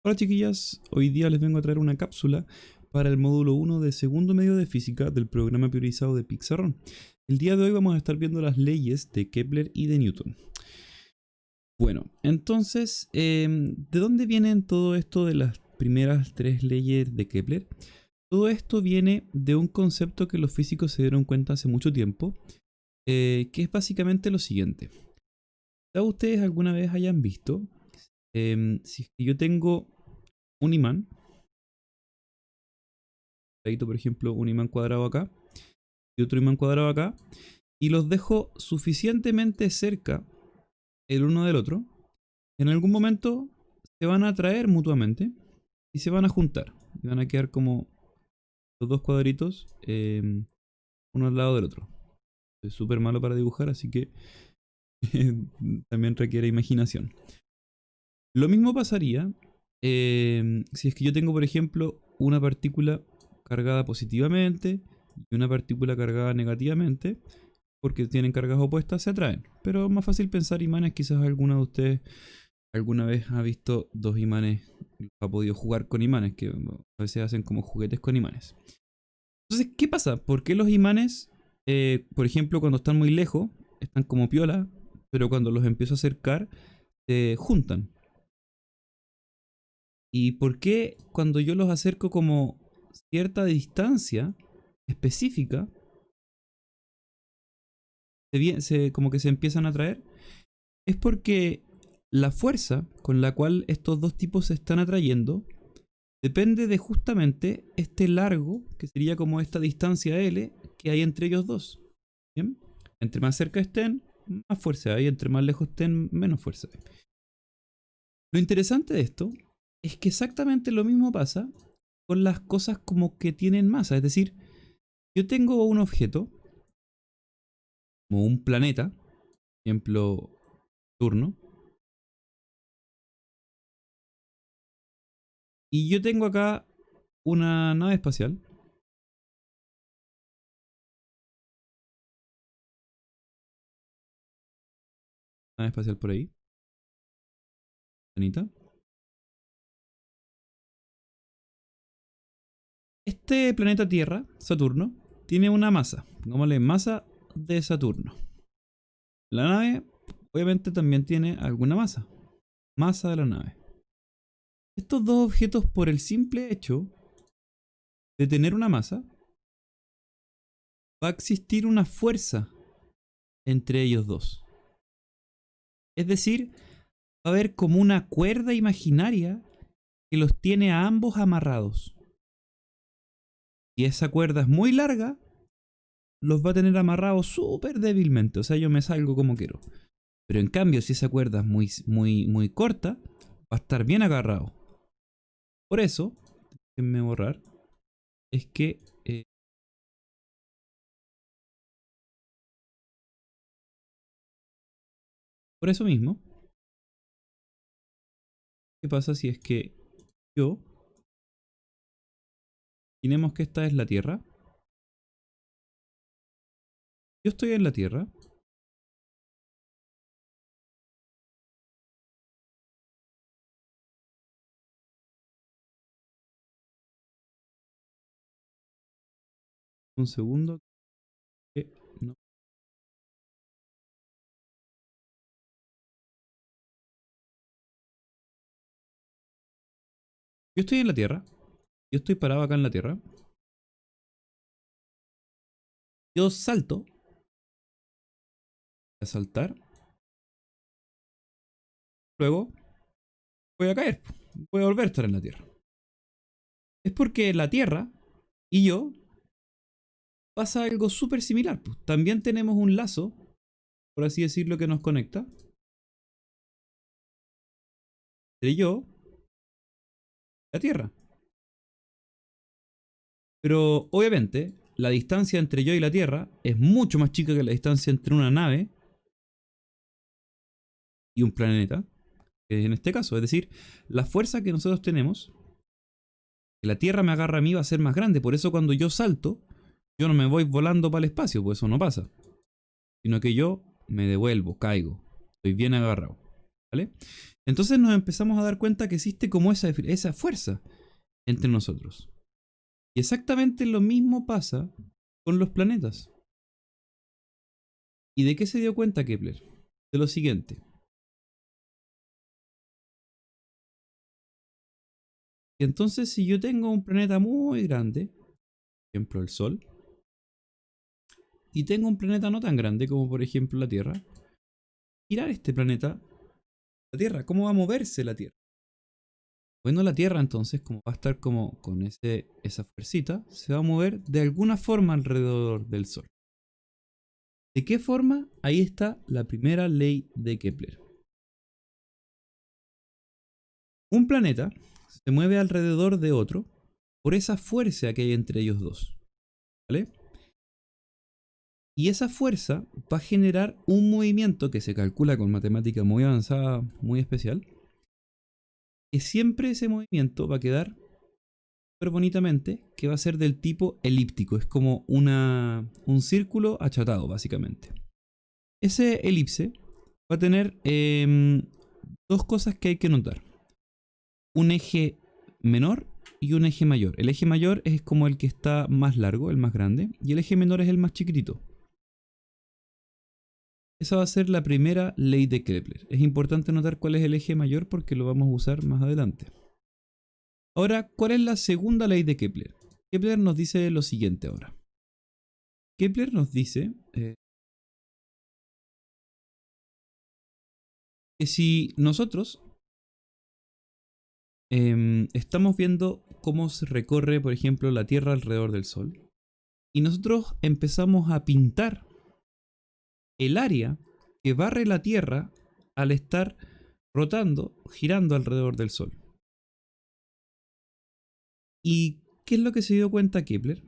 Hola chiquillas, hoy día les vengo a traer una cápsula para el módulo 1 de segundo medio de física del programa priorizado de Pixarron. El día de hoy vamos a estar viendo las leyes de Kepler y de Newton. Bueno, entonces, ¿de dónde vienen todo esto de las primeras tres leyes de Kepler? Todo esto viene de un concepto que los físicos se dieron cuenta hace mucho tiempo, que es básicamente lo siguiente. ¿Quizá ustedes alguna vez hayan visto si es que yo tengo un imán, por ejemplo, un imán cuadrado acá y otro imán cuadrado acá, y los dejo suficientemente cerca el uno del otro, en algún momento se van a atraer mutuamente y se van a juntar. Y van a quedar como los dos cuadritos, uno al lado del otro. Es súper malo para dibujar, así que también requiere imaginación. Lo mismo pasaría si es que yo tengo, por ejemplo, una partícula cargada positivamente y una partícula cargada negativamente, porque tienen cargas opuestas, se atraen. Pero es más fácil pensar imanes, quizás alguna de ustedes alguna vez ha visto dos imanes, ha podido jugar con imanes, que a veces hacen como juguetes con imanes. Entonces, ¿qué pasa? ¿Por qué los imanes, por ejemplo, cuando están muy lejos, están como piola, pero cuando los empiezo a acercar, se juntan? ¿Y por qué cuando yo los acerco como cierta distancia específica, como que se empiezan a atraer? Es porque la fuerza con la cual estos dos tipos se están atrayendo depende de justamente este largo, que sería como esta distancia L que hay entre ellos dos. ¿Bien? Entre más cerca estén, más fuerza hay, entre más lejos estén, menos fuerza hay. Lo interesante de esto es que exactamente lo mismo pasa con las cosas como que tienen masa. Es decir, yo tengo un objeto, como un planeta, por ejemplo, Saturno, y yo tengo acá una nave espacial, por ahí, bonita. Este planeta Tierra, Saturno, tiene una masa, pongámosle masa de Saturno. La nave, obviamente, también tiene alguna masa, masa de la nave. Estos dos objetos, por el simple hecho de tener una masa, va a existir una fuerza entre ellos dos. Es decir, va a haber como una cuerda imaginaria que los tiene a ambos amarrados. Y esa cuerda es muy larga, los va a tener amarrados súper débilmente. O sea, yo me salgo como quiero. Pero en cambio, si esa cuerda es muy corta, va a estar bien agarrado. Por eso, déjenme borrar, es que por eso mismo, ¿qué pasa si es que yo, imaginemos que esta es la Tierra? Yo estoy en la Tierra. Un segundo. No. Yo estoy en la Tierra. Yo estoy parado acá en la Tierra. Yo salto. Voy a saltar. Luego voy a caer. Voy a volver a estar en la Tierra. Es porque la Tierra y yo pasa algo súper similar. Pues. También tenemos un lazo, por así decirlo, que nos conecta entre yo y la Tierra. Pero obviamente la distancia entre yo y la Tierra es mucho más chica que la distancia entre una nave y un planeta, que en este caso. Es decir, la fuerza que nosotros tenemos, que la Tierra me agarra a mí, va a ser más grande. Por eso cuando yo salto, yo no me voy volando para el espacio, pues eso no pasa. Sino que yo me devuelvo, caigo. Estoy bien agarrado. ¿vale? Entonces nos empezamos a dar cuenta que existe como esa fuerza entre nosotros. Y exactamente lo mismo pasa con los planetas. ¿Y de qué se dio cuenta Kepler? De lo siguiente. Y entonces si yo tengo un planeta muy grande, por ejemplo el Sol, y tengo un planeta no tan grande como por ejemplo la Tierra, girar este planeta, la Tierra, ¿cómo va a moverse la Tierra? Bueno, la Tierra entonces, como va a estar como con esa fuercita, se va a mover de alguna forma alrededor del Sol. ¿De qué forma? Ahí está la primera ley de Kepler. Un planeta se mueve alrededor de otro por esa fuerza que hay entre ellos dos, ¿vale? Y esa fuerza va a generar un movimiento que se calcula con matemática muy avanzada, muy especial, que siempre ese movimiento va a quedar súper bonitamente, que va a ser del tipo elíptico, es como un círculo achatado básicamente. Ese elipse va a tener dos cosas que hay que notar. Un eje menor y un eje mayor. El eje mayor es como el que está más largo, el más grande, y el eje menor es el más chiquitito. Esa va a ser la primera ley de Kepler. Es importante notar cuál es el eje mayor porque lo vamos a usar más adelante. Ahora, ¿cuál es la segunda ley de Kepler? Kepler nos dice lo siguiente ahora. Kepler nos dice que si nosotros estamos viendo cómo se recorre, por ejemplo, la Tierra alrededor del Sol, y nosotros empezamos a pintar el área que barre la Tierra al estar rotando, girando alrededor del Sol. ¿Y qué es lo que se dio cuenta Kepler?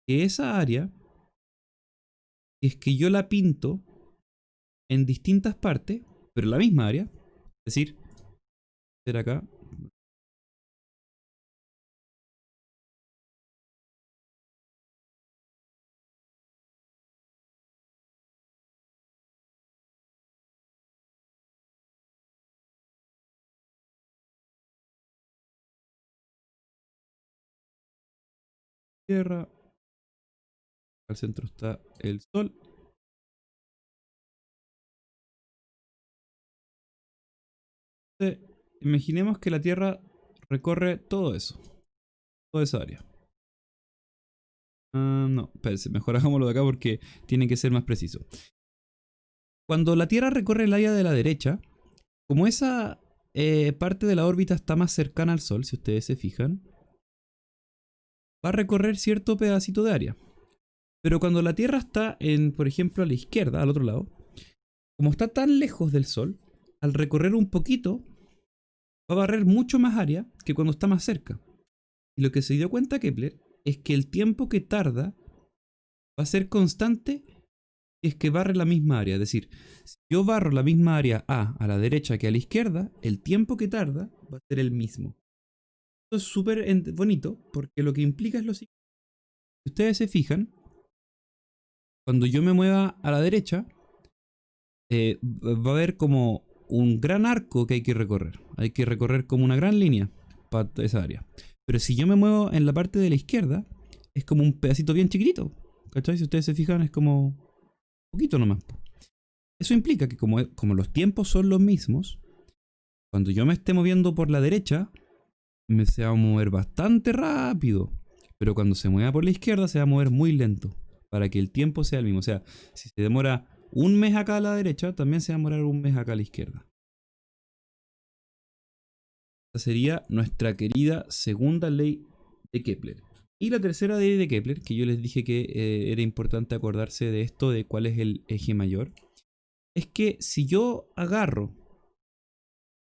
Que esa área es que yo la pinto en distintas partes, pero la misma área, es decir, ser acá, Tierra, al centro está el Sol. Entonces, imaginemos que la Tierra recorre todo eso, toda esa área. No, espérense, mejor hagámoslo de acá porque tiene que ser más preciso. Cuando la Tierra recorre el área de la derecha, como esa parte de la órbita está más cercana al Sol, si ustedes se fijan, va a recorrer cierto pedacito de área. Pero cuando la Tierra está por ejemplo, a la izquierda, al otro lado, como está tan lejos del Sol, al recorrer un poquito, va a barrer mucho más área que cuando está más cerca. Y lo que se dio cuenta Kepler es que el tiempo que tarda va a ser constante si es que barre la misma área. Es decir, si yo barro la misma área a la derecha que a la izquierda, el tiempo que tarda va a ser el mismo. Esto es súper bonito porque lo que implica es lo siguiente. Si ustedes se fijan, cuando yo me mueva a la derecha, va a haber como un gran arco que hay que recorrer. Hay que recorrer como una gran línea para esa área. Pero si yo me muevo en la parte de la izquierda, es como un pedacito bien chiquitito. ¿Cachai? Si ustedes se fijan, es como un poquito nomás. Eso implica que como los tiempos son los mismos, cuando yo me esté moviendo por la derecha, se va a mover bastante rápido. Pero cuando se mueva por la izquierda, se va a mover muy lento. Para que el tiempo sea el mismo. O sea, si se demora un mes acá a la derecha, también se va a demorar un mes acá a la izquierda. Esta sería nuestra querida segunda ley de Kepler. Y la tercera ley de Kepler, que yo les dije que era importante acordarse de esto, de cuál es el eje mayor, es que si yo agarro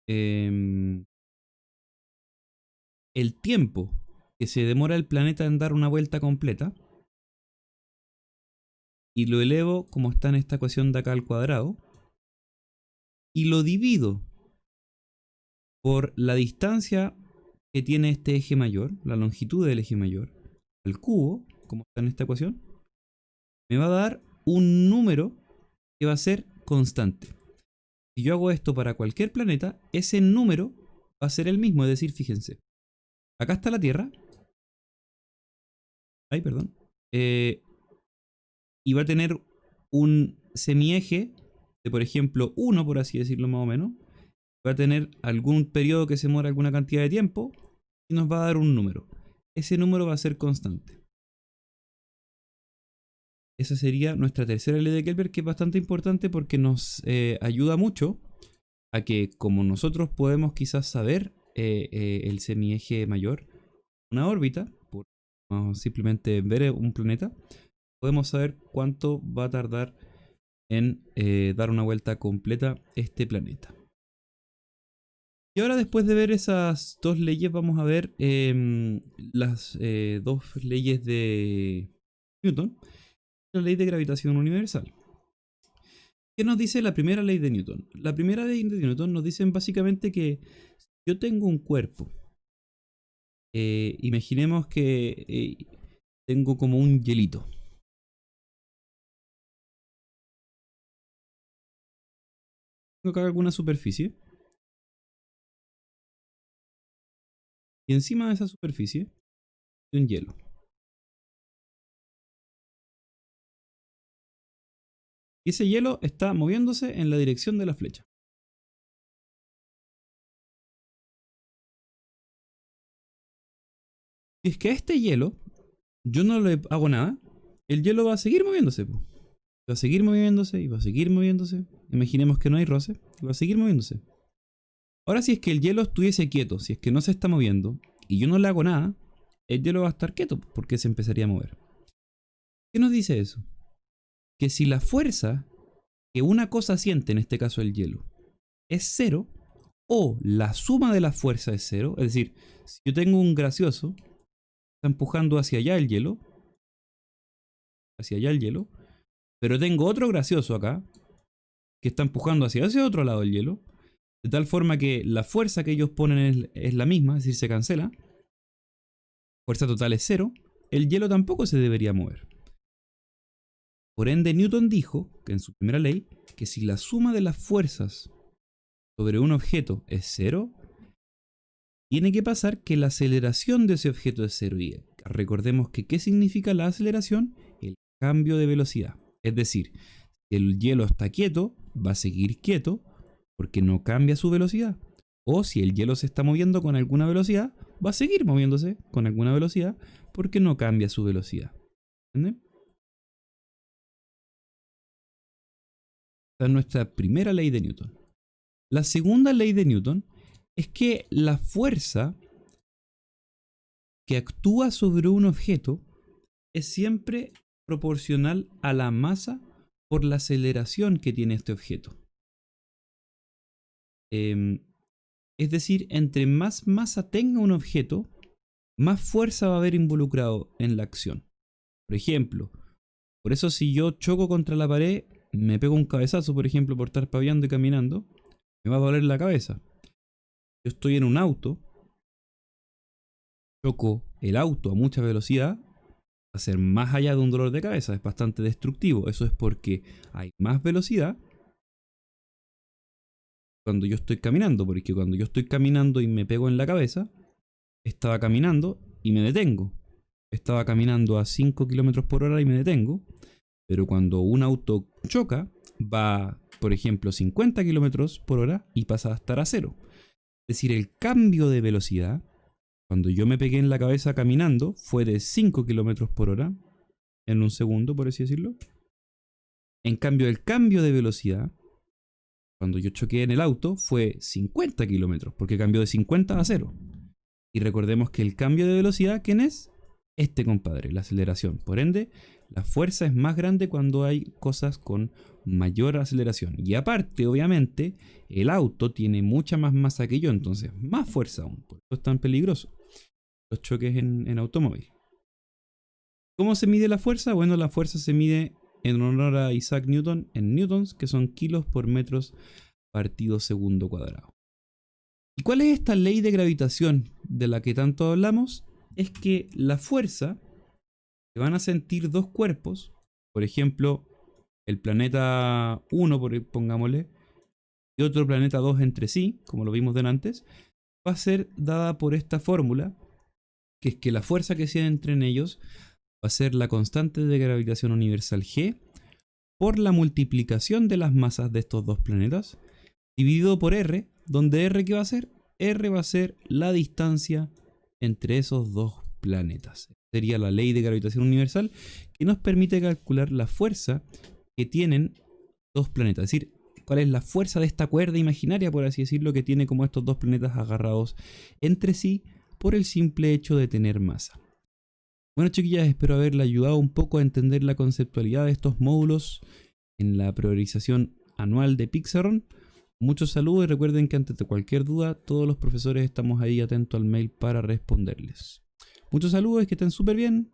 el tiempo que se demora el planeta en dar una vuelta completa y lo elevo como está en esta ecuación de acá al cuadrado y lo divido por la distancia que tiene este eje mayor, la longitud del eje mayor, al cubo, como está en esta ecuación, me va a dar un número que va a ser constante. Si yo hago esto para cualquier planeta, ese número va a ser el mismo. Es decir, fíjense, acá está la Tierra. Ay, perdón. Y va a tener un semieje de, por ejemplo, 1, por así decirlo más o menos. Va a tener algún periodo que se muera alguna cantidad de tiempo y nos va a dar un número. Ese número va a ser constante. Esa sería nuestra tercera ley de Kelvin, que es bastante importante porque nos ayuda mucho a que, como nosotros podemos quizás saber el semieje mayor, una órbita, por simplemente ver un planeta, podemos saber cuánto va a tardar en dar una vuelta completa este planeta. Y ahora, después de ver esas dos leyes, vamos a ver las dos leyes de Newton, la ley de gravitación universal. ¿Qué nos dice la primera ley de Newton? La primera ley de Newton nos dice básicamente que si yo tengo un cuerpo, imaginemos que tengo como un hielito. Tengo acá alguna superficie. Y encima de esa superficie hay un hielo. Y ese hielo está moviéndose en la dirección de la flecha. Y es que a este hielo yo no le hago nada, el hielo va a seguir moviéndose. Va a seguir moviéndose y va a seguir moviéndose. Imaginemos que no hay roce y va a seguir moviéndose. Ahora, si es que el hielo estuviese quieto, si es que no se está moviendo y yo no le hago nada, el hielo va a estar quieto porque se empezaría a mover. ¿Qué nos dice eso? Que si la fuerza que una cosa siente, en este caso el hielo, es cero, o la suma de la fuerza es cero, es decir, si yo tengo un gaseoso, está empujando hacia allá el hielo, pero tengo otro gaseoso acá, que está empujando hacia ese otro lado del hielo, de tal forma que la fuerza que ellos ponen es la misma, es decir, se cancela, fuerza total es cero, el hielo tampoco se debería mover. Por ende, Newton dijo, que en su primera ley, que si la suma de las fuerzas sobre un objeto es cero, tiene que pasar que la aceleración de ese objeto es cero. Y recordemos que ¿qué significa la aceleración? El cambio de velocidad. Es decir, si el hielo está quieto, va a seguir quieto porque no cambia su velocidad. O si el hielo se está moviendo con alguna velocidad, va a seguir moviéndose con alguna velocidad porque no cambia su velocidad. ¿Entienden? Esta es nuestra primera ley de Newton. La segunda ley de Newton es que la fuerza que actúa sobre un objeto es siempre proporcional a la masa por la aceleración que tiene este objeto. Es decir, entre más masa tenga un objeto, más fuerza va a haber involucrado en la acción. Por ejemplo, por eso si yo choco contra la pared, me pego un cabezazo, por ejemplo, por estar paviando y caminando, me va a doler la cabeza. Yo estoy en un auto, choco el auto a mucha velocidad, va a ser más allá de un dolor de cabeza, es bastante destructivo. Eso es porque hay más velocidad cuando yo estoy caminando, porque cuando yo estoy caminando y me pego en la cabeza, estaba caminando y me detengo. Estaba caminando a 5 km por hora y me detengo, pero cuando un auto choca, va, por ejemplo, 50 km por hora y pasa a estar a cero. Es decir, el cambio de velocidad, cuando yo me pegué en la cabeza caminando, fue de 5 km por hora en un segundo, por así decirlo. En cambio, el cambio de velocidad, cuando yo choqué en el auto, fue 50 kilómetros, porque cambió de 50 a 0. Y recordemos que el cambio de velocidad, ¿quién es? Este compadre, la aceleración. Por ende, la fuerza es más grande cuando hay cosas con mayor aceleración. Y aparte, obviamente, el auto tiene mucha más masa que yo, entonces más fuerza aún. Por eso es tan peligroso los choques en automóvil. ¿Cómo se mide la fuerza? Bueno, la fuerza se mide en honor a Isaac Newton en newtons, que son kilos por metros partido segundo cuadrado. ¿Y cuál es esta ley de gravitación de la que tanto hablamos? Es que la fuerza que van a sentir dos cuerpos, por ejemplo, el planeta 1, pongámosle, y otro planeta 2 entre sí, como lo vimos delante, va a ser dada por esta fórmula, que es que la fuerza que se entre en ellos va a ser la constante de gravitación universal G por la multiplicación de las masas de estos dos planetas, dividido por R, donde R, ¿qué va a ser? R va a ser la distancia entre esos dos planetas. Sería la ley de gravitación universal que nos permite calcular la fuerza que tienen dos planetas. Es decir, cuál es la fuerza de esta cuerda imaginaria, por así decirlo, que tiene como estos dos planetas agarrados entre sí por el simple hecho de tener masa. Bueno, chiquillas, espero haberle ayudado un poco a entender la conceptualidad de estos módulos en la priorización anual de Pixelron. Muchos saludos y recuerden que ante cualquier duda, todos los profesores estamos ahí atentos al mail para responderles. Muchos saludos y que estén súper bien.